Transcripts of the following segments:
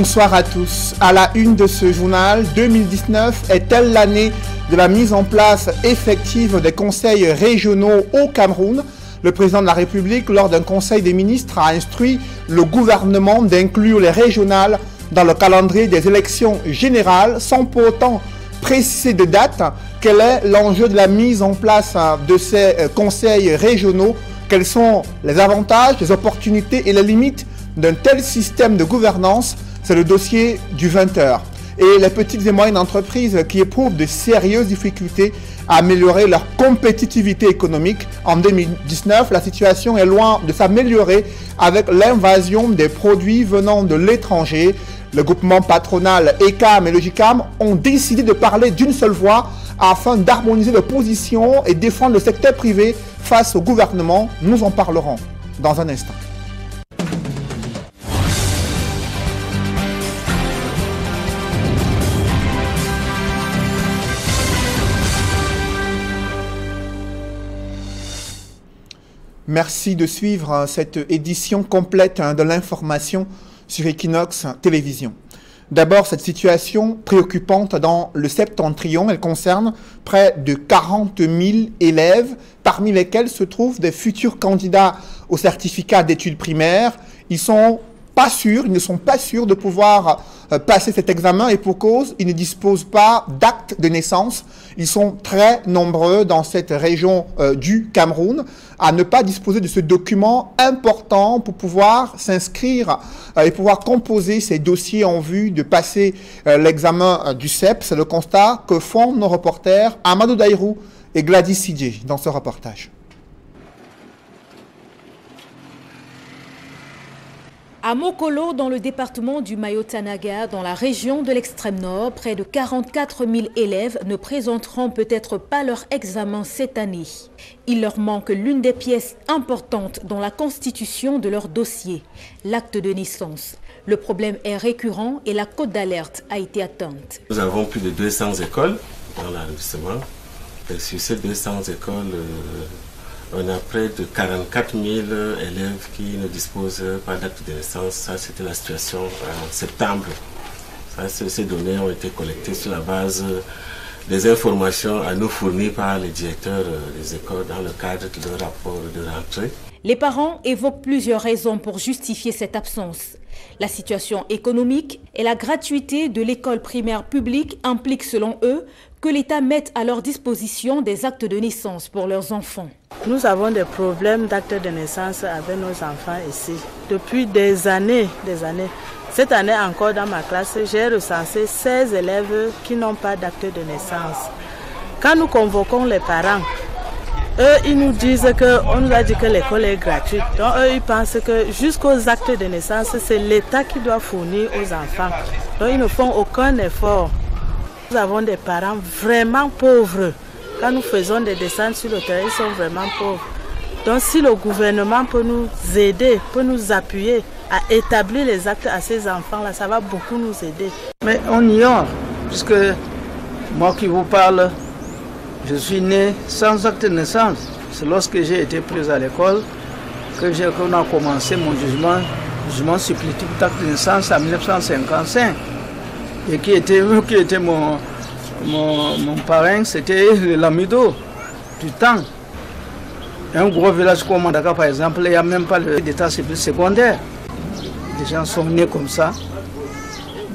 Bonsoir à tous. À la une de ce journal, 2019 est-elle l'année de la mise en place effective des conseils régionaux au Cameroun? Le président de la République, lors d'un conseil des ministres, a instruit le gouvernement d'inclure les régionales dans le calendrier des élections générales, sans pour autant préciser de date. Quel est l'enjeu de la mise en place de ces conseils régionaux? Quels sont les avantages, les opportunités et les limites d'un tel système de gouvernance? C'est le dossier du 20h. Et les petites et moyennes entreprises qui éprouvent de sérieuses difficultés à améliorer leur compétitivité économique. En 2019, la situation est loin de s'améliorer avec l'invasion des produits venant de l'étranger. Le groupement patronal ECAM et Logicam ont décidé de parler d'une seule voix afin d'harmoniser leurs positions et défendre le secteur privé face au gouvernement. Nous en parlerons dans un instant. Merci de suivre cette édition complète de l'information sur Equinox Télévision. D'abord, cette situation préoccupante dans le septentrion, elle concerne près de 40 000 élèves, parmi lesquels se trouvent des futurs candidats au certificat d'études primaires. Ils ne sont pas sûrs de pouvoir passer cet examen et pour cause, ils ne disposent pas d'acte de naissance. Ils sont très nombreux dans cette région du Cameroun à ne pas disposer de ce document important pour pouvoir s'inscrire et pouvoir composer ces dossiers en vue de passer l'examen du CEP. C'est le constat que font nos reporters Amadou Daïrou et Gladys Sidje dans ce reportage. À Mokolo, dans le département du Mayo-Tanaga, dans la région de l'extrême nord, près de 44 000 élèves ne présenteront peut-être pas leur examen cette année. Il leur manque l'une des pièces importantes dans la constitution de leur dossier, l'acte de naissance. Le problème est récurrent et la cote d'alerte a été atteinte. Nous avons plus de 200 écoles dans l'arrondissement. Sur ces 200 écoles, on a près de 44 000 élèves qui ne disposent pas d'acte de naissance. Ça, c'était la situation en septembre. Ces données ont été collectées sur la base des informations à nous fournies par les directeurs des écoles dans le cadre de leur rapport de rentrée. Les parents évoquent plusieurs raisons pour justifier cette absence. La situation économique et la gratuité de l'école primaire publique impliquent selon eux que l'État mette à leur disposition des actes de naissance pour leurs enfants. Nous avons des problèmes d'actes de naissance avec nos enfants ici. Depuis des années. Cette année encore dans ma classe, j'ai recensé 16 élèves qui n'ont pas d'acte de naissance. Quand nous convoquons les parents, eux, ils nous disent qu'on nous a dit que l'école est gratuite. Donc eux, ils pensent que jusqu'aux actes de naissance, c'est l'État qui doit fournir aux enfants. Donc ils ne font aucun effort. Nous avons des parents vraiment pauvres. Quand nous faisons des descentes sur le terrain, ils sont vraiment pauvres. Donc si le gouvernement peut nous aider, peut nous appuyer à établir les actes à ces enfants-là, ça va beaucoup nous aider. Mais on ignore, puisque moi qui vous parle, je suis né sans acte de naissance. C'est lorsque j'ai été pris à l'école qu'on a commencé mon jugement supplétif d'acte de naissance en 1955. Et qui était mon parrain, c'était le Lamido du temps. Un gros village comme Mandaka, par exemple, il n'y a même pas d'état civil secondaire. Les gens sont nés comme ça.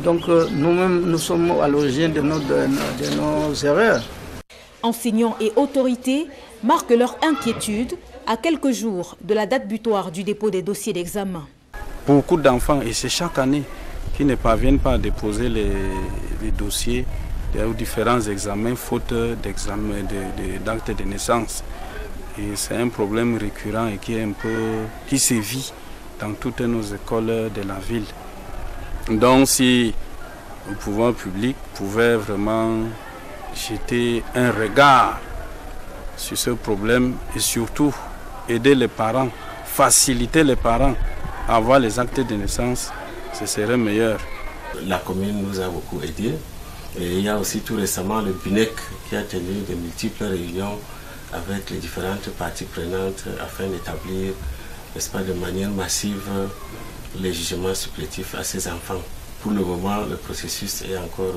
Donc nous-mêmes, nous sommes à l'origine de nos erreurs. Enseignants et autorités marquent leur inquiétude à quelques jours de la date butoir du dépôt des dossiers d'examen. Beaucoup d'enfants, et c'est chaque année, qui ne parviennent pas à déposer les dossiers aux différents examens, faute d'actes de naissance. Et c'est un problème récurrent et qui sévit dans toutes nos écoles de la ville. Donc si le pouvoir public pouvait vraiment jeter un regard sur ce problème et surtout aider les parents, faciliter les parents à avoir les actes de naissance, ce serait meilleur. La commune nous a beaucoup aidés. Et il y a aussi tout récemment le BINEC qui a tenu de multiples réunions avec les différentes parties prenantes afin d'établir, n'est-ce pas, de manière massive les jugements supplétifs à ces enfants. pour le moment, le processus est encore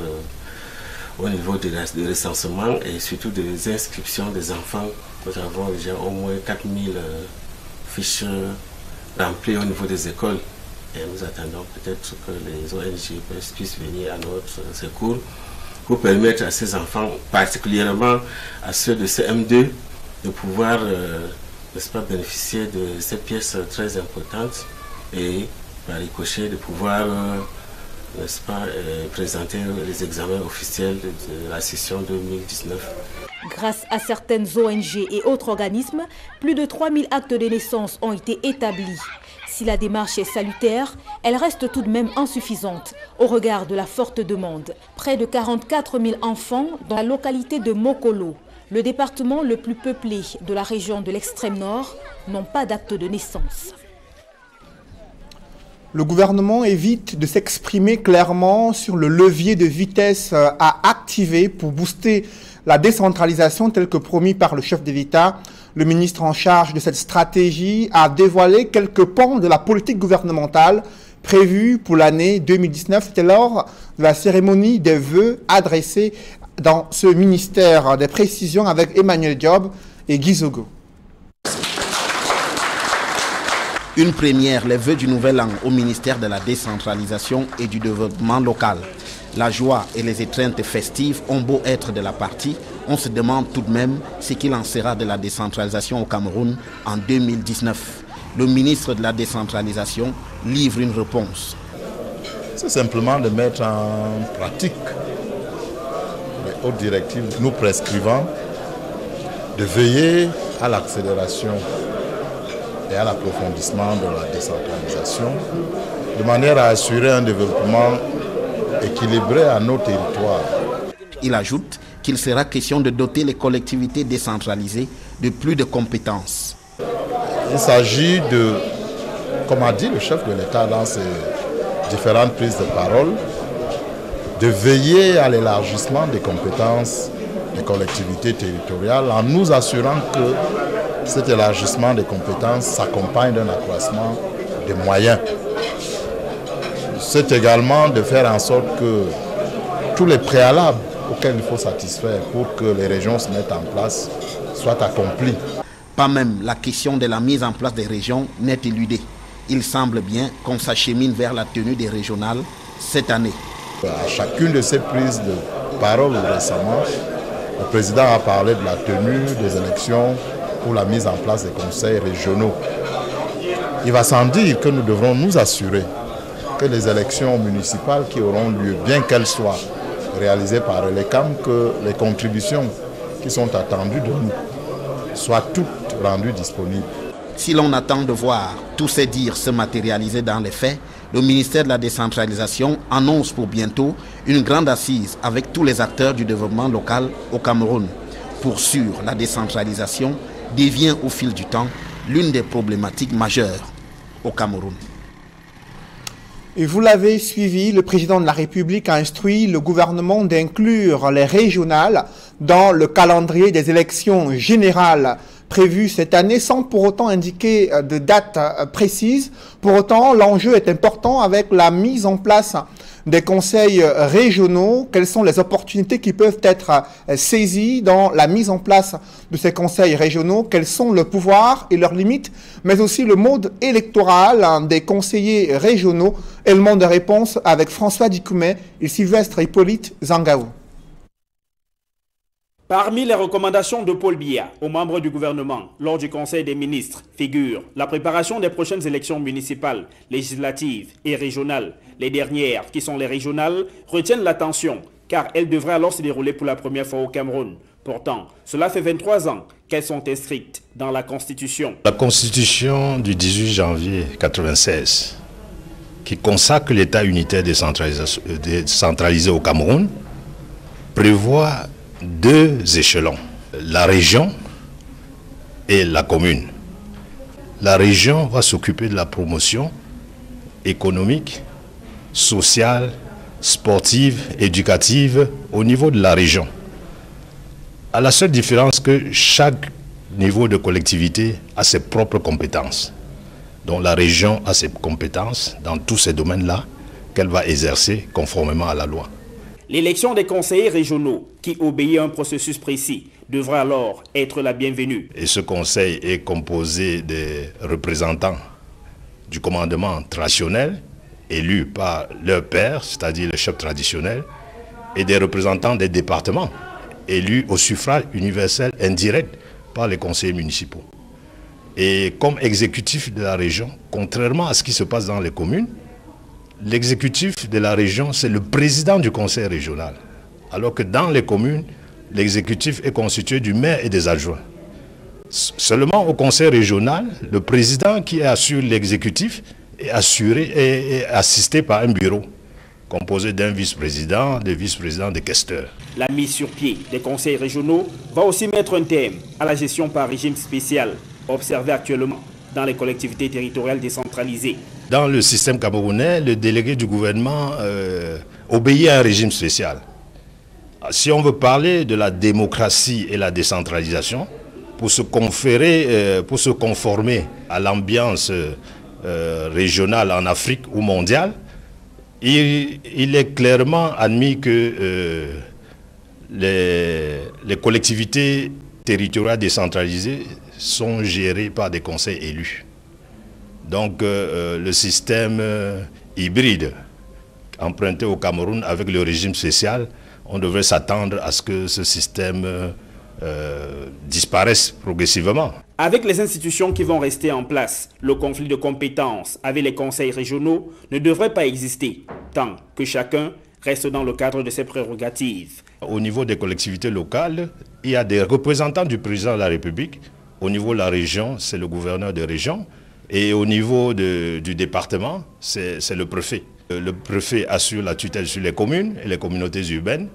au niveau de recensement et surtout des inscriptions des enfants. Nous avons déjà au moins 4000 fiches remplies au niveau des écoles. Et nous attendons peut-être que les ONG puissent venir à notre secours pour permettre à ces enfants, particulièrement à ceux de CM2, de pouvoir n'est-ce pas, bénéficier de cette pièce très importante et par ricochet de pouvoir n'est-ce pas, présenter les examens officiels de la session 2019. Grâce à certaines ONG et autres organismes, plus de 3000 actes de naissance ont été établis. Si la démarche est salutaire, elle reste tout de même insuffisante au regard de la forte demande. Près de 44 000 enfants dans la localité de Mokolo, le département le plus peuplé de la région de l'extrême nord, n'ont pas d'acte de naissance. Le gouvernement évite de s'exprimer clairement sur le levier de vitesse à activer pour booster la décentralisation telle que promis par le chef de l'État. Le ministre en charge de cette stratégie a dévoilé quelques pans de la politique gouvernementale prévue pour l'année 2019. C'était lors de la cérémonie des vœux adressée dans ce ministère. Des précisions avec Emmanuel Diop et Guy Zogo. Une première, les vœux du nouvel an au ministère de la décentralisation et du développement local. La joie et les étreintes festives ont beau être de la partie, on se demande tout de même ce qu'il en sera de la décentralisation au Cameroun en 2019. Le ministre de la décentralisation livre une réponse. C'est simplement de mettre en pratique les hautes directives nous prescrivant de veiller à l'accélération et à l'approfondissement de la décentralisation, de manière à assurer un développement équilibré à nos territoires. Il ajoute qu'il sera question de doter les collectivités décentralisées de plus de compétences. Il s'agit de, comme a dit le chef de l'État dans ses différentes prises de parole, de veiller à l'élargissement des compétences des collectivités territoriales en nous assurant que cet élargissement des compétences s'accompagne d'un accroissement des moyens. C'est également de faire en sorte que tous les préalables auxquels il faut satisfaire pour que les régions se mettent en place soient accomplis. Pas même la question de la mise en place des régions n'est éludée. Il semble bien qu'on s'achemine vers la tenue des régionales cette année. À chacune de ces prises de parole récemment, le président a parlé de la tenue des élections pour la mise en place des conseils régionaux. Il va sans dire que nous devrons nous assurer que les élections municipales qui auront lieu, bien qu'elles soient réalisées par l'ECAM, que les contributions qui sont attendues de nous soient toutes rendues disponibles. Si l'on attend de voir tous ces dires se matérialiser dans les faits, le ministère de la décentralisation annonce pour bientôt une grande assise avec tous les acteurs du développement local au Cameroun. Pour sûr, la décentralisation devient au fil du temps l'une des problématiques majeures au Cameroun. Et vous l'avez suivi, le président de la République a instruit le gouvernement d'inclure les régionales dans le calendrier des élections générales prévues cette année sans pour autant indiquer de date précise. Pour autant, l'enjeu est important avec la mise en place des conseils régionaux. Quelles sont les opportunités qui peuvent être saisies dans la mise en place de ces conseils régionaux? Quels sont le pouvoir et leurs limites, mais aussi le mode électoral des conseillers régionaux? Élément de réponse avec François Dikoumé et Sylvestre Hippolyte Zangaou. Parmi les recommandations de Paul Biya aux membres du gouvernement lors du Conseil des ministres figure la préparation des prochaines élections municipales, législatives et régionales. Les dernières, qui sont les régionales, retiennent l'attention car elles devraient alors se dérouler pour la première fois au Cameroun. Pourtant, cela fait 23 ans qu'elles sont inscrites dans la Constitution. La Constitution du 18 janvier 1996, qui consacre l'État unitaire décentralisé au Cameroun, prévoit 2 échelons, la région et la commune. La région va s'occuper de la promotion économique, sociale, sportive, éducative au niveau de la région. À la seule différence que chaque niveau de collectivité a ses propres compétences. Donc la région a ses compétences dans tous ces domaines-là qu'elle va exercer conformément à la loi. L'élection des conseillers régionaux, qui obéit à un processus précis, devra alors être la bienvenue. Et ce conseil est composé des représentants du commandement traditionnel, élus par leur père, c'est-à-dire le chef traditionnel, et des représentants des départements, élus au suffrage universel indirect par les conseillers municipaux. Et comme exécutif de la région, contrairement à ce qui se passe dans les communes, l'exécutif de la région, c'est le président du conseil régional. Alors que dans les communes, l'exécutif est constitué du maire et des adjoints. Seulement au conseil régional, le président qui assure l'exécutif est assisté par un bureau composé d'un vice-président, des vice-présidents, des questeurs. La mise sur pied des conseils régionaux va aussi mettre un terme à la gestion par régime spécial, observée actuellement dans les collectivités territoriales décentralisées. Dans le système camerounais, le délégué du gouvernement obéit à un régime spécial. Si on veut parler de la démocratie et la décentralisation, pour se conformer à l'ambiance régionale en Afrique ou mondiale, il est clairement admis que les collectivités territoriales décentralisées sont gérées par des conseils élus. Donc le système hybride emprunté au Cameroun avec le régime spécial, on devrait s'attendre à ce que ce système disparaisse progressivement. Avec les institutions qui vont rester en place, le conflit de compétences avec les conseils régionaux ne devrait pas exister, tant que chacun reste dans le cadre de ses prérogatives. Au niveau des collectivités locales, il y a des représentants du président de la République. Au niveau de la région, c'est le gouverneur de région. Et au niveau du département, c'est le préfet. Le préfet assure la tutelle sur les communes et les communautés urbaines.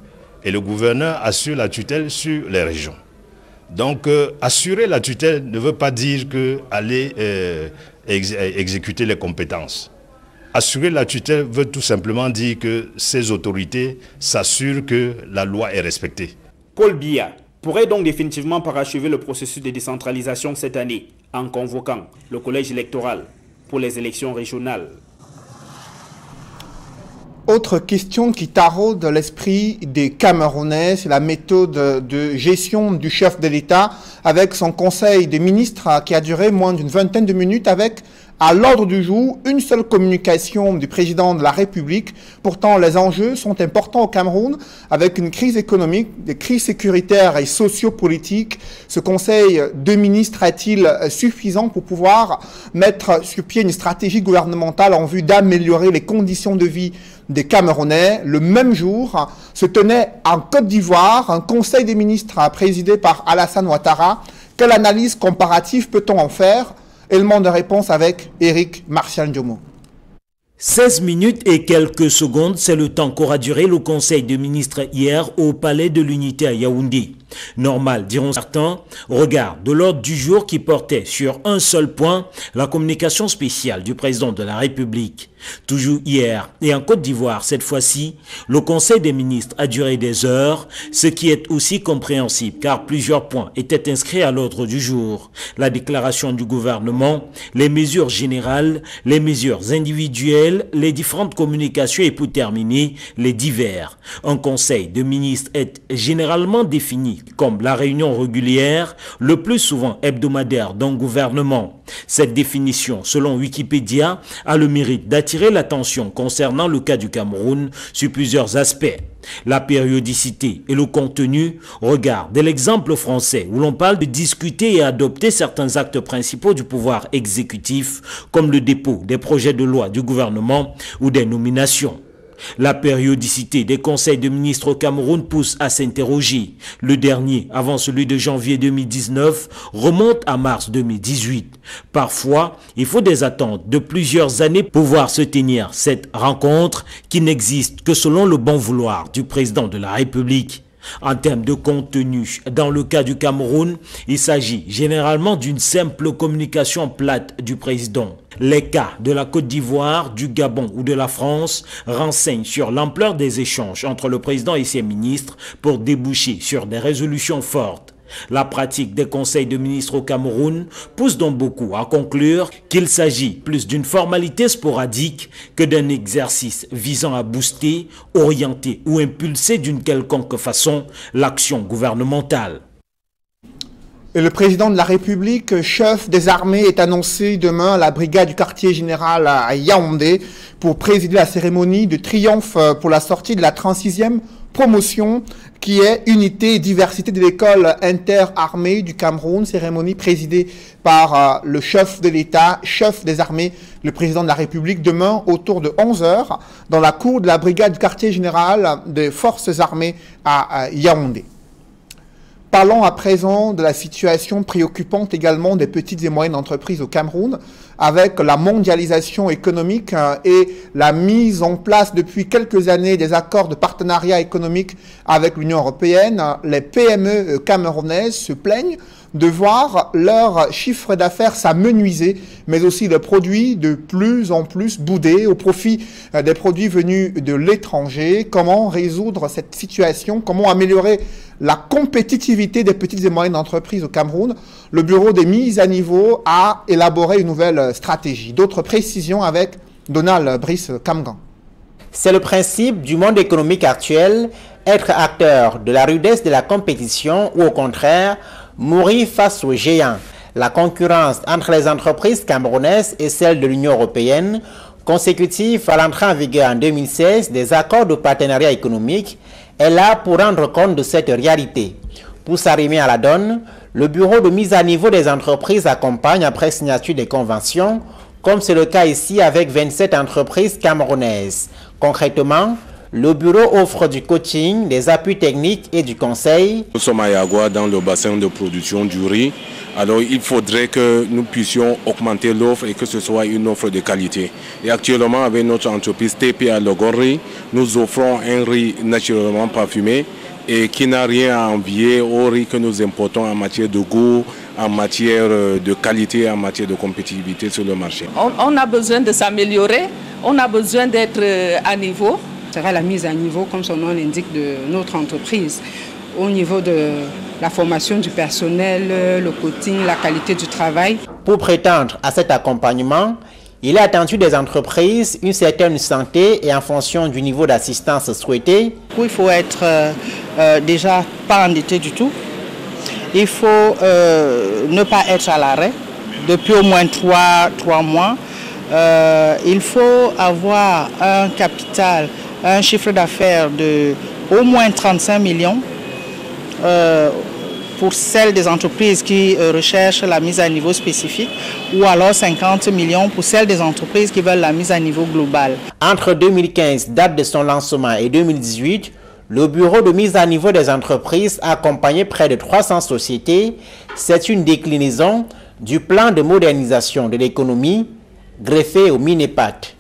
Et le gouverneur assure la tutelle sur les régions. Donc, assurer la tutelle ne veut pas dire aller exécuter les compétences. Assurer la tutelle veut tout simplement dire que ces autorités s'assurent que la loi est respectée. Paul Biya pourrait donc définitivement parachever le processus de décentralisation cette année en convoquant le collège électoral pour les élections régionales. Autre question qui taraude l'esprit des Camerounais, c'est la méthode de gestion du chef de l'État avec son conseil des ministres qui a duré moins d'une vingtaine de minutes avec, à l'ordre du jour, une seule communication du président de la République. Pourtant, les enjeux sont importants au Cameroun avec une crise économique, des crises sécuritaires et sociopolitiques. Ce conseil de ministres est-il suffisant pour pouvoir mettre sur pied une stratégie gouvernementale en vue d'améliorer les conditions de vie des Camerounais? Le même jour se tenait en Côte d'Ivoire un conseil des ministres présidé par Alassane Ouattara. Quelle analyse comparative peut-on en faire? Élément de réponse avec Éric Martial-Diomo. 16 minutes et quelques secondes, c'est le temps qu'aura duré le conseil de ministres hier au palais de l'unité à Yaoundé. Normal, diront certains, au regard de l'ordre du jour qui portait sur un seul point, la communication spéciale du président de la République. Toujours hier et en Côte d'Ivoire cette fois-ci, le conseil des ministres a duré des heures, ce qui est aussi compréhensible car plusieurs points étaient inscrits à l'ordre du jour. La déclaration du gouvernement, les mesures générales, les mesures individuelles, les différentes communications et pour terminer, les divers. Un conseil de ministres est généralement défini comme la réunion régulière, le plus souvent hebdomadaire d'un gouvernement. Cette définition, selon Wikipédia, a le mérite d'attirer l'attention concernant le cas du Cameroun sur plusieurs aspects. La périodicité et le contenu, regardez l'exemple français où l'on parle de discuter et adopter certains actes principaux du pouvoir exécutif, comme le dépôt des projets de loi du gouvernement ou des nominations. La périodicité des conseils de ministres au Cameroun pousse à s'interroger. Le dernier, avant celui de janvier 2019, remonte à mars 2018. Parfois, il faut des attentes de plusieurs années pour voir se tenir cette rencontre qui n'existe que selon le bon vouloir du président de la République. En termes de contenu, dans le cas du Cameroun, il s'agit généralement d'une simple communication plate du président. Les cas de la Côte d'Ivoire, du Gabon ou de la France renseignent sur l'ampleur des échanges entre le président et ses ministres pour déboucher sur des résolutions fortes. La pratique des conseils de ministres au Cameroun pousse donc beaucoup à conclure qu'il s'agit plus d'une formalité sporadique que d'un exercice visant à booster, orienter ou impulser d'une quelconque façon l'action gouvernementale. Et le président de la République, chef des armées, est annoncé demain à la brigade du quartier général à Yaoundé pour présider la cérémonie de triomphe pour la sortie de la 36e promotion qui est Unité et Diversité de l'école interarmée du Cameroun, cérémonie présidée par le chef de l'État, chef des armées, le président de la République, demain autour de 11 h dans la cour de la brigade du quartier général des forces armées à Yaoundé. Parlons à présent de la situation préoccupante également des petites et moyennes entreprises au Cameroun, avec la mondialisation économique et la mise en place depuis quelques années des accords de partenariat économique avec l'Union européenne. Les PME camerounaises se plaignent de voir leur chiffre d'affaires s'amenuiser, mais aussi le produit de plus en plus boudé au profit des produits venus de l'étranger. Comment résoudre cette situation? Comment améliorer la compétitivité des petites et moyennes entreprises au Cameroun? Le Bureau des mises à niveau a élaboré une nouvelle stratégie. D'autres précisions avec Donald Brice Kamgan. C'est le principe du monde économique actuel, être acteur de la rudesse de la compétition ou au contraire, mourir face aux géants. La concurrence entre les entreprises camerounaises et celles de l'Union européenne, consécutive à l'entrée en vigueur en 2016 des accords de partenariat économique, est là pour rendre compte de cette réalité. Pour s'arrimer à la donne, le bureau de mise à niveau des entreprises accompagne après signature des conventions, comme c'est le cas ici avec 27 entreprises camerounaises. Concrètement, le bureau offre du coaching, des appuis techniques et du conseil. Nous sommes à Yagua dans le bassin de production du riz. Alors il faudrait que nous puissions augmenter l'offre et que ce soit une offre de qualité. Et actuellement avec notre entreprise TPA Logori, nous offrons un riz naturellement parfumé et qui n'a rien à envier au riz que nous importons en matière de goût, en matière de qualité, en matière de compétitivité sur le marché. On a besoin de s'améliorer, on a besoin d'être à niveau. Ce sera la mise à niveau, comme son nom l'indique, de notre entreprise, au niveau de la formation du personnel, le coaching, la qualité du travail. Pour prétendre à cet accompagnement, il est attendu des entreprises une certaine santé et en fonction du niveau d'assistance souhaité. Il faut être déjà pas endetté du tout. Il faut ne pas être à l'arrêt depuis au moins 3 mois. Il faut avoir un capital, un chiffre d'affaires de au moins 35 millions pour celles des entreprises qui recherchent la mise à niveau spécifique ou alors 50 millions pour celles des entreprises qui veulent la mise à niveau globale. Entre 2015, date de son lancement, et 2018, le bureau de mise à niveau des entreprises a accompagné près de 300 sociétés. C'est une déclinaison du plan de modernisation de l'économie greffé au Minepat.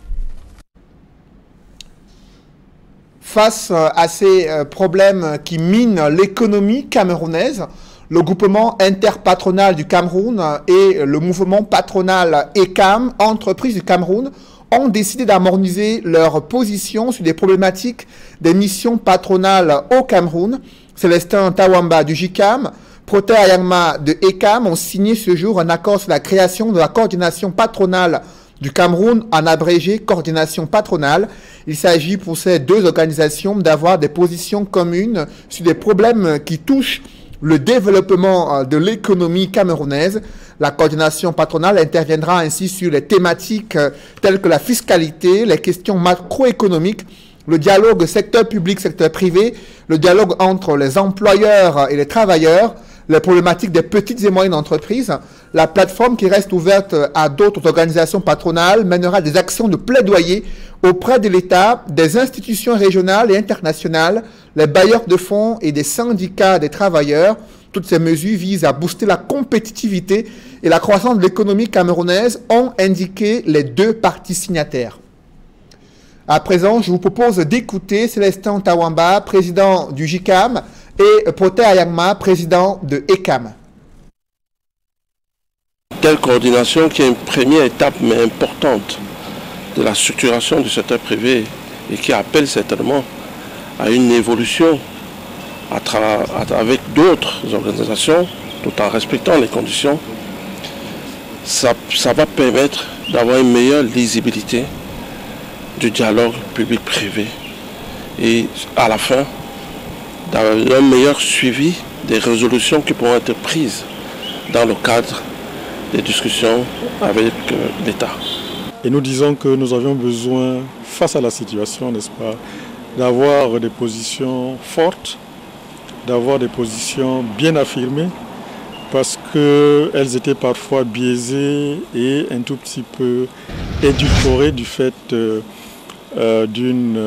Face à ces problèmes qui minent l'économie camerounaise, le groupement interpatronal du Cameroun et le mouvement patronal ECAM, entreprises du Cameroun, ont décidé d'harmoniser leur position sur des problématiques des missions patronales au Cameroun. Célestin Tawamba du JICAM, Proter Ayangma de ECAM ont signé ce jour un accord sur la création de la coordination patronale du Cameroun, en abrégé coordination patronale. Il s'agit pour ces deux organisations d'avoir des positions communes sur des problèmes qui touchent le développement de l'économie camerounaise. La coordination patronale interviendra ainsi sur les thématiques telles que la fiscalité, les questions macroéconomiques, le dialogue secteur public, secteur privé, le dialogue entre les employeurs et les travailleurs, les problématiques des petites et moyennes entreprises. La plateforme, qui reste ouverte à d'autres organisations patronales, mènera des actions de plaidoyer auprès de l'État, des institutions régionales et internationales, les bailleurs de fonds et des syndicats des travailleurs. Toutes ces mesures visent à booster la compétitivité et la croissance de l'économie camerounaise, ont indiqué les deux parties signataires. À présent, je vous propose d'écouter Célestin Tawamba, président du JICAM, et Proter Ayangma, président de ECAM. Telle coordination qui est une première étape mais importante de la structuration du secteur privé et qui appelle certainement à une évolution avec d'autres organisations, tout en respectant les conditions, ça va permettre d'avoir une meilleure lisibilité du dialogue public-privé et à la fin, d'avoir un meilleur suivi des résolutions qui pourront être prises dans le cadre des discussions avec l'État. Et nous disons que nous avions besoin, face à la situation, n'est-ce pas, d'avoir des positions fortes, d'avoir des positions bien affirmées, parce qu'elles étaient parfois biaisées et un tout petit peu édulcorées du fait d'une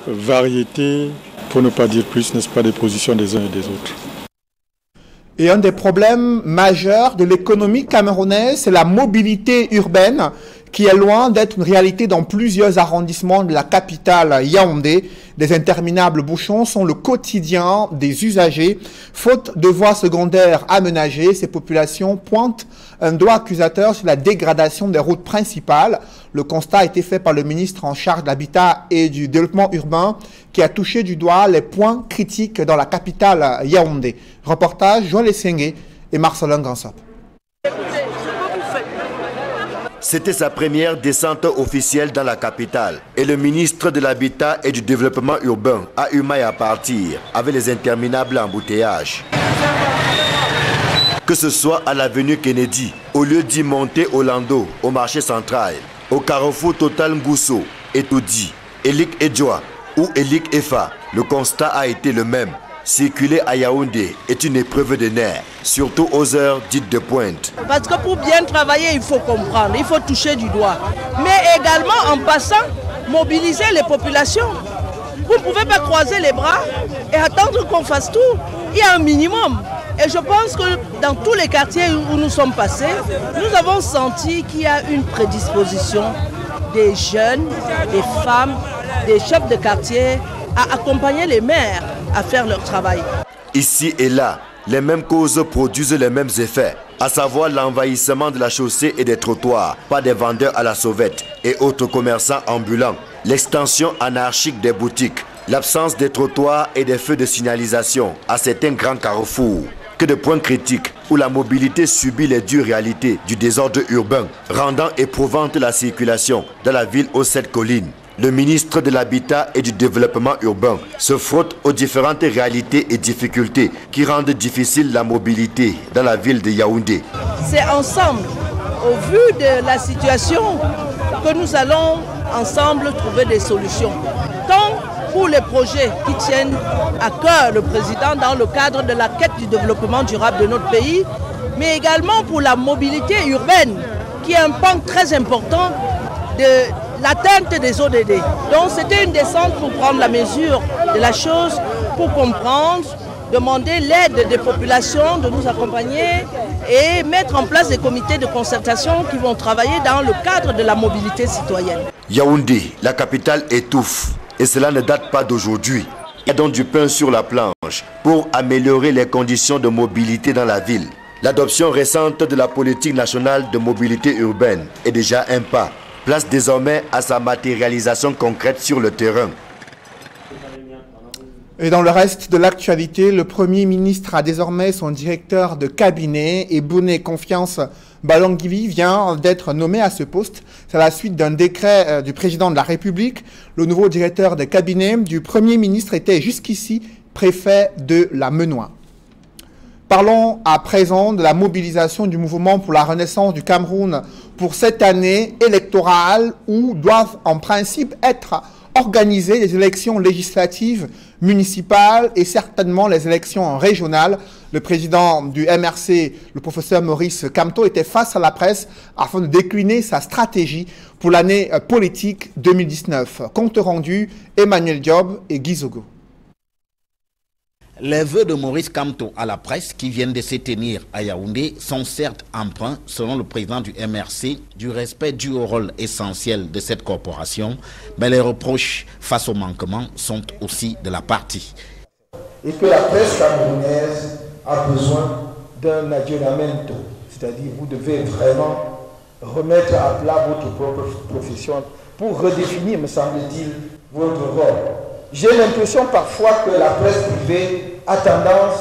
variété, pour ne pas dire plus, n'est-ce pas, des positions des uns et des autres. Et un des problèmes majeurs de l'économie camerounaise, c'est la mobilité urbaine qui est loin d'être une réalité dans plusieurs arrondissements de la capitale Yaoundé. Des interminables bouchons sont le quotidien des usagers. Faute de voies secondaires aménagées, ces populations pointent un doigt accusateur sur la dégradation des routes principales. Le constat a été fait par le ministre en charge de l'habitat et du développement urbain qui a touché du doigt les points critiques dans la capitale Yaoundé. Reportage Joël Essengue et Marcelin Gansop. C'était sa première descente officielle dans la capitale et le ministre de l'Habitat et du Développement urbain a eu maille à partir avec les interminables embouteillages. Que ce soit à l'avenue Kennedy, au lieu d'y monter au Lando, au marché central, au carrefour Total Ngousso, Etoudi, Elik Edjoa ou Elik Efa, le constat a été le même. Circuler à Yaoundé est une épreuve de nerfs, surtout aux heures dites de pointe. Parce que pour bien travailler, il faut comprendre, il faut toucher du doigt. Mais également en passant, mobiliser les populations. Vous ne pouvez pas croiser les bras et attendre qu'on fasse tout. Il y a un minimum. Et je pense que dans tous les quartiers où nous sommes passés, nous avons senti qu'il y a une prédisposition des jeunes, des femmes, des chefs de quartier à accompagner les maires à faire leur travail. Ici et là, les mêmes causes produisent les mêmes effets, à savoir l'envahissement de la chaussée et des trottoirs par des vendeurs à la sauvette et autres commerçants ambulants, l'extension anarchique des boutiques, l'absence des trottoirs et des feux de signalisation à certains grands carrefours, que de points critiques où la mobilité subit les dures réalités du désordre urbain, rendant éprouvante la circulation dans la ville aux 7 collines. Le ministre de l'Habitat et du Développement urbain se frotte aux différentes réalités et difficultés qui rendent difficile la mobilité dans la ville de Yaoundé. C'est ensemble, au vu de la situation, que nous allons ensemble trouver des solutions. Tant pour les projets qui tiennent à cœur le président dans le cadre de la quête du développement durable de notre pays, mais également pour la mobilité urbaine, qui est un pan très important de l'atteinte des ODD. Donc c'était une descente pour prendre la mesure de la chose, pour comprendre, demander l'aide des populations de nous accompagner et mettre en place des comités de concertation qui vont travailler dans le cadre de la mobilité citoyenne. Yaoundé, la capitale étouffe et cela ne date pas d'aujourd'hui. Il y a donc du pain sur la planche pour améliorer les conditions de mobilité dans la ville. L'adoption récente de la politique nationale de mobilité urbaine est déjà un pas. Place désormais à sa matérialisation concrète sur le terrain. Et dans le reste de l'actualité, le Premier ministre a désormais son directeur de cabinet et Bouné Confiance Balangui vient d'être nommé à ce poste. C'est à la suite d'un décret du président de la République. Le nouveau directeur de cabinet du Premier ministre était jusqu'ici préfet de la Menoie. Parlons à présent de la mobilisation du mouvement pour la renaissance du Cameroun pour cette année électorale où doivent en principe être organisées les élections législatives, municipales et certainement les élections régionales. Le président du MRC, le professeur Maurice Kamto, était face à la presse afin de décliner sa stratégie pour l'année politique 2019. Compte rendu, Emmanuel Diop et Guy Zogo. Les vœux de Maurice Kamto à la presse qui viennent de se tenir à Yaoundé sont certes empreints, selon le président du MRC, du respect dû au rôle essentiel de cette corporation, mais les reproches face au manquement sont aussi de la partie. Et que la presse camerounaise a besoin d'un aggiornamento, c'est-à-dire vous devez vraiment remettre à plat votre propre profession pour redéfinir, me semble-t-il, votre rôle. J'ai l'impression parfois que la presse privée a tendance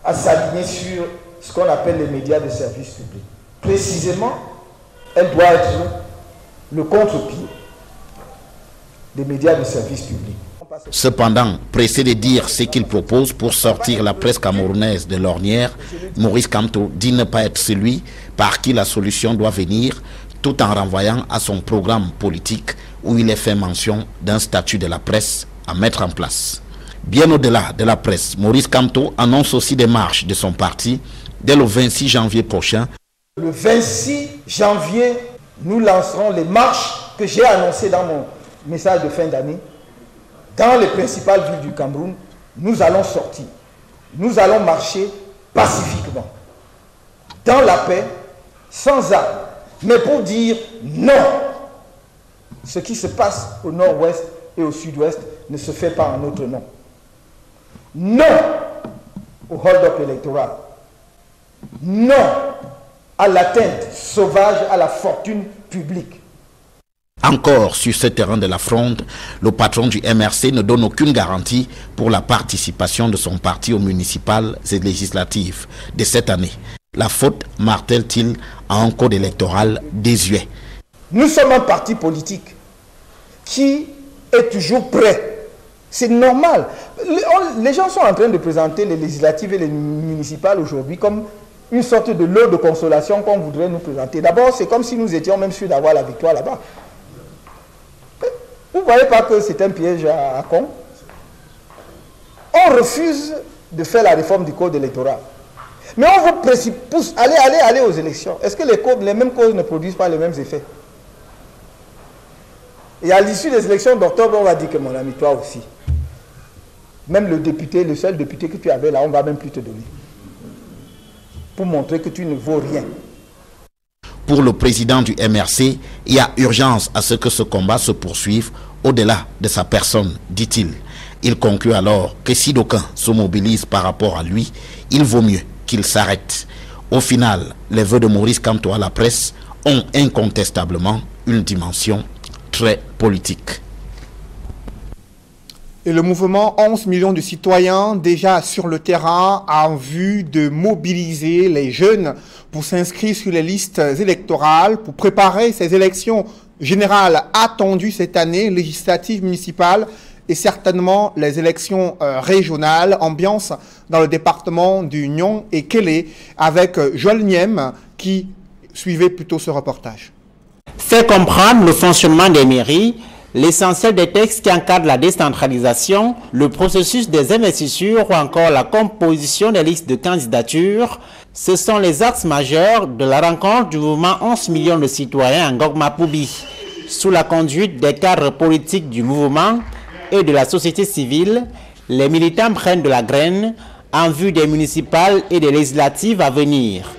à s'aligner sur ce qu'on appelle les médias de service public. Précisément, elle doit être le contre-pied des médias de service public. Cependant, pressé de dire ce qu'il propose pour sortir la presse camerounaise de l'ornière, Maurice Kamto dit ne pas être celui par qui la solution doit venir, tout en renvoyant à son programme politique où il est fait mention d'un statut de la presse à mettre en place. Bien au-delà de la presse, Maurice Kamto annonce aussi des marches de son parti dès le 26 janvier prochain. Le 26 janvier, nous lancerons les marches que j'ai annoncées dans mon message de fin d'année. Dans les principales villes du Cameroun, nous allons sortir. Nous allons marcher pacifiquement, dans la paix, sans armes, mais pour dire non. Ce qui se passe au nord-ouest et au sud-ouest ne se fait pas en notre nom. Non au hold-up électoral. Non à l'atteinte sauvage à la fortune publique. Encore sur ce terrain de la fronde, le patron du MRC ne donne aucune garantie pour la participation de son parti aux municipales et législatives de cette année. La faute martèle-t-il à un code électoral désuet? Nous sommes un parti politique qui est toujours prêt. C'est normal. Les gens sont en train de présenter les législatives et les municipales aujourd'hui comme une sorte de lot de consolation qu'on voudrait nous présenter. D'abord, c'est comme si nous étions même sûrs d'avoir la victoire là-bas. Vous ne voyez pas que c'est un piège à con? On refuse de faire la réforme du code électoral. Mais on vous pousse, allez aux élections. Est-ce que les mêmes causes ne produisent pas les mêmes effets? Et à l'issue des élections d'octobre, on va dire que mon ami, toi aussi. Même le député, le seul député que tu avais là, on ne va même plus te donner. Pour montrer que tu ne vaux rien. Pour le président du MRC, il y a urgence à ce que ce combat se poursuive au-delà de sa personne, dit-il. Il conclut alors que si d'aucuns se mobilisent par rapport à lui, il vaut mieux qu'il s'arrête. Au final, les vœux de Maurice Kamto à la presse ont incontestablement une dimension très politique. Et le mouvement 11 millions de citoyens déjà sur le terrain a en vue de mobiliser les jeunes pour s'inscrire sur les listes électorales, pour préparer ces élections générales attendues cette année, législatives, municipales et certainement les élections régionales. Ambiance dans le département du Nyon et Kélé avec Joël Niem qui suivait plutôt ce reportage. Fait comprendre le fonctionnement des mairies, l'essentiel des textes qui encadrent la décentralisation, le processus des investitures ou encore la composition des listes de candidature, ce sont les axes majeurs de la rencontre du mouvement 11 millions de citoyens en Ngok-Mapoubi. Sous la conduite des cadres politiques du mouvement et de la société civile, les militants prennent de la graine en vue des municipales et des législatives à venir.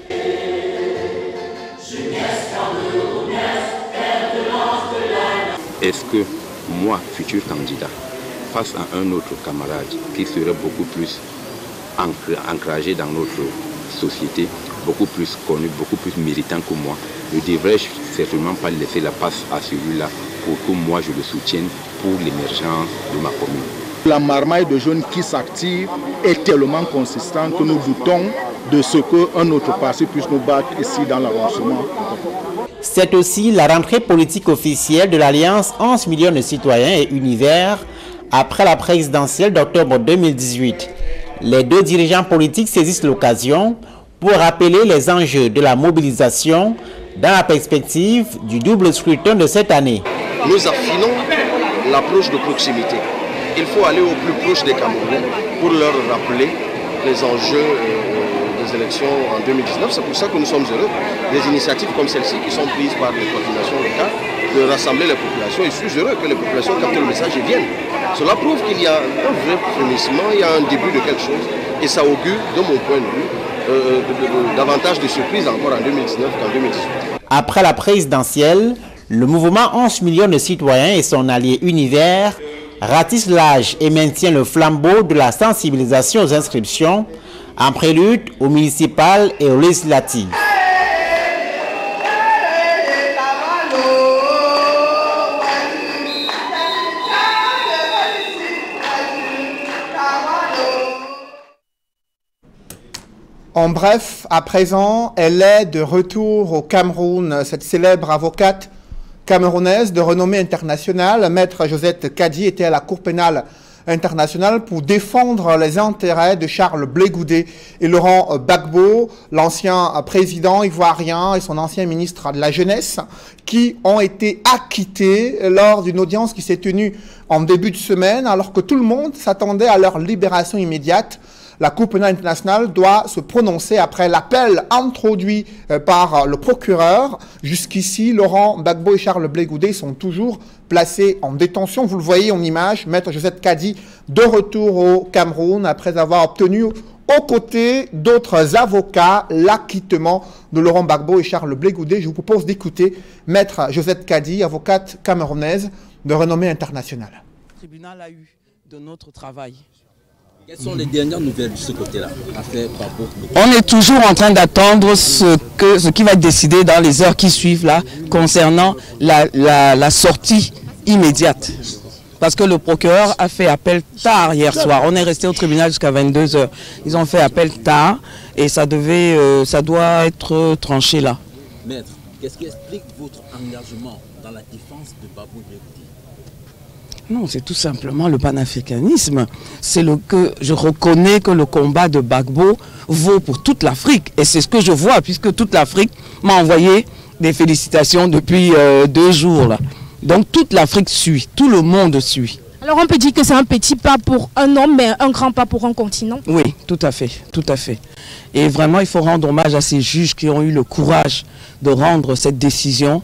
Est-ce que moi, futur candidat, face à un autre camarade qui serait beaucoup plus ancragé dans notre société, beaucoup plus connu, beaucoup plus méritant que moi, ne devrais-je certainement pas laisser la passe à celui-là pour que moi je le soutienne pour l'émergence de ma commune? La marmaille de jeunes qui s'active est tellement consistante que nous doutons de ce qu'un autre parti puisse nous battre ici dans l'avancement. C'est aussi la rentrée politique officielle de l'Alliance 11 millions de citoyens et univers après la présidentielle d'octobre 2018. Les deux dirigeants politiques saisissent l'occasion pour rappeler les enjeux de la mobilisation dans la perspective du double scrutin de cette année. Nous affinons l'approche de proximité. Il faut aller au plus proche des Camerounais pour leur rappeler les enjeux des élections en 2019. C'est pour ça que nous sommes heureux des initiatives comme celle-ci qui sont prises par les coordinations locales de rassembler les populations. Je suis heureux que les populations captent le message et viennent. Cela prouve qu'il y a un vrai frémissement, il y a un début de quelque chose et ça augure, de mon point de vue, davantage de surprises encore en 2019 qu'en 2018. Après la présidentielle, le mouvement 11 millions de citoyens et son allié Univers ratisse l'âge et maintient le flambeau de la sensibilisation aux inscriptions en prélude aux municipales et aux législatives. En bref, à présent, elle est de retour au Cameroun. Cette célèbre avocate camerounaise de renommée internationale, Maître Josette Kadi, était à la Cour pénale internationale pour défendre les intérêts de Charles Blé Goudé et Laurent Gbagbo, l'ancien président ivoirien et son ancien ministre de la Jeunesse, qui ont été acquittés lors d'une audience qui s'est tenue en début de semaine, alors que tout le monde s'attendait à leur libération immédiate. La Cour pénale internationale doit se prononcer après l'appel introduit par le procureur. Jusqu'ici, Laurent Gbagbo et Charles Blé Goudé sont toujours placés en détention. Vous le voyez en image, Maître Josette Kadi de retour au Cameroun après avoir obtenu aux côtés d'autres avocats l'acquittement de Laurent Gbagbo et Charles Blé Goudé. Je vous propose d'écouter Maître Josette Kadi, avocate camerounaise de renommée internationale. Le tribunal a eu de notre travail. Quelles sont les dernières nouvelles de ce côté-là? On est toujours en train d'attendre ce qui va être décidé dans les heures qui suivent là concernant la sortie immédiate. Parce que le procureur a fait appel tard hier soir. On est resté au tribunal jusqu'à 22 h. Ils ont fait appel tard et ça doit être tranché là. Maître, qu'est-ce qui explique votre engagement dans la défense de Gbagbo Blé Goudé? Non, c'est tout simplement le panafricanisme. C'est que je reconnais que le combat de Gbagbo vaut pour toute l'Afrique. Et c'est ce que je vois, puisque toute l'Afrique m'a envoyé des félicitations depuis 2 jours. Là. Donc toute l'Afrique suit, tout le monde suit. Alors on peut dire que c'est un petit pas pour un homme, mais un grand pas pour un continent? Oui, tout à fait, tout à fait. Et vraiment, il faut rendre hommage à ces juges qui ont eu le courage de rendre cette décision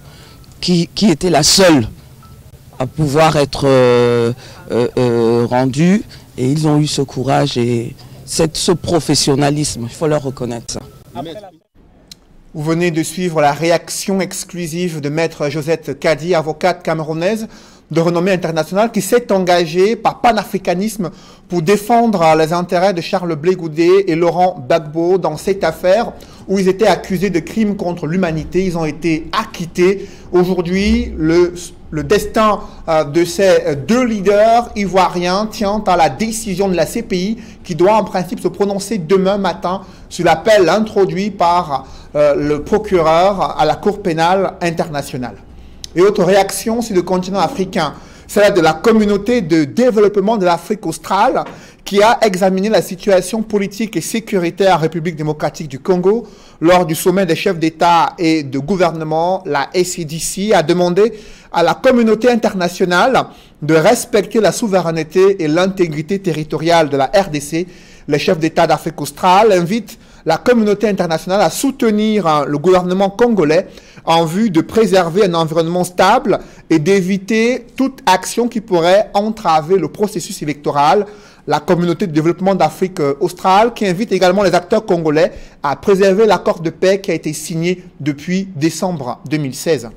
qui était la seule à pouvoir être rendus, et ils ont eu ce courage et ce professionnalisme, il faut leur reconnaître ça. Vous venez de suivre la réaction exclusive de Maître Josette Kadi, avocate camerounaise de renommée internationale qui s'est engagée par panafricanisme pour défendre les intérêts de Charles Blé Goudé et Laurent Gbagbo dans cette affaire où ils étaient accusés de crimes contre l'humanité. Ils ont été acquittés. Aujourd'hui, le destin de ces 2 leaders ivoiriens tient à la décision de la CPI qui doit en principe se prononcer demain matin sur l'appel introduit par le procureur à la Cour pénale internationale. Et autre réaction sur le continent africain, celle de la communauté de développement de l'Afrique australe qui a examiné la situation politique et sécuritaire en République démocratique du Congo lors du sommet des chefs d'État et de gouvernement. La SADC a demandé à la communauté internationale de respecter la souveraineté et l'intégrité territoriale de la RDC. Les chefs d'État d'Afrique australe invitent la communauté internationale à soutenir le gouvernement congolais en vue de préserver un environnement stable et d'éviter toute action qui pourrait entraver le processus électoral. La communauté de développement d'Afrique australe qui invite également les acteurs congolais à préserver l'accord de paix qui a été signé depuis décembre 2016.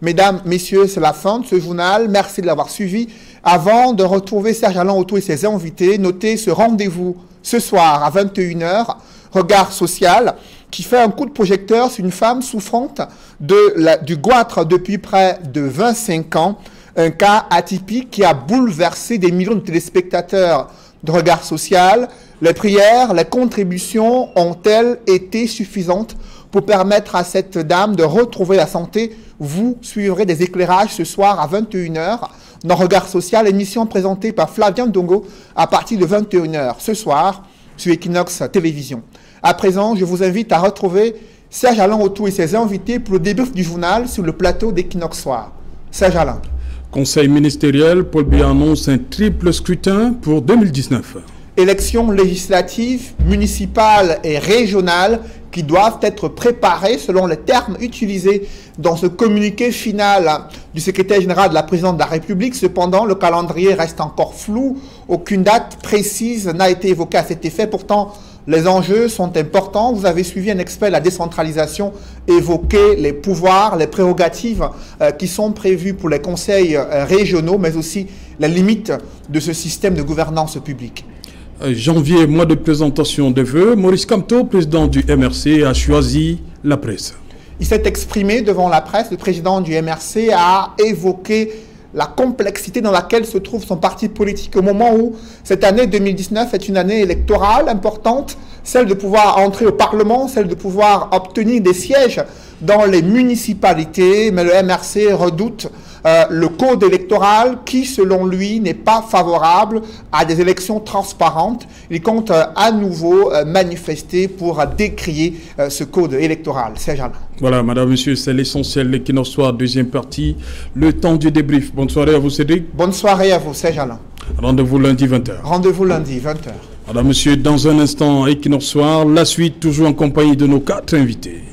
Mesdames, messieurs, c'est la fin de ce journal. Merci de l'avoir suivi. Avant de retrouver Serge Alain Autou et ses invités, notez ce rendez-vous ce soir à 21 h, Regard social, qui fait un coup de projecteur sur une femme souffrante du goitre depuis près de 25 ans. Un cas atypique qui a bouleversé des millions de téléspectateurs de Regard social. Les prières, les contributions ont-elles été suffisantes pour permettre à cette dame de retrouver la santé? Vous suivrez des éclairages ce soir à 21 h dans Regard social, émission présentée par Flavien Dongo à partir de 21 h ce soir sur Equinox Télévision. À présent, je vous invite à retrouver Serge Alain Autou et ses invités pour le débrief du journal sur le plateau d'Equinox Soir. Serge Alain. Conseil ministériel, Paul Biya annonce un triple scrutin pour 2019. Élections législatives, municipales et régionales qui doivent être préparées selon les termes utilisés dans ce communiqué final du secrétaire général de la présidente de la République. Cependant, le calendrier reste encore flou. Aucune date précise n'a été évoquée à cet effet. Pourtant, les enjeux sont importants. Vous avez suivi un expert de la décentralisation évoquer les pouvoirs, les prérogatives qui sont prévues pour les conseils régionaux, mais aussi les limites de ce système de gouvernance publique. Janvier, mois de présentation des vœux, Maurice Kamto, président du MRC, a choisi la presse. Il s'est exprimé devant la presse. Le président du MRC a évoqué la complexité dans laquelle se trouve son parti politique au moment où cette année 2019 est une année électorale importante, celle de pouvoir entrer au Parlement, celle de pouvoir obtenir des sièges dans les municipalités, mais le MRC redoute le code électoral qui, selon lui, n'est pas favorable à des élections transparentes. Il compte à nouveau manifester pour décrier ce code électoral. Serge Alain. Voilà, madame, monsieur, c'est l'essentiel. L'Equinoxe Soir, deuxième partie, le temps du débrief. Bonne soirée à vous, Cédric. Bonne soirée à vous, Serge Alain. Rendez-vous lundi 20h. Rendez-vous lundi 20h. Madame, monsieur, dans un instant, Equinoxe Soir, la suite toujours en compagnie de nos 4 invités.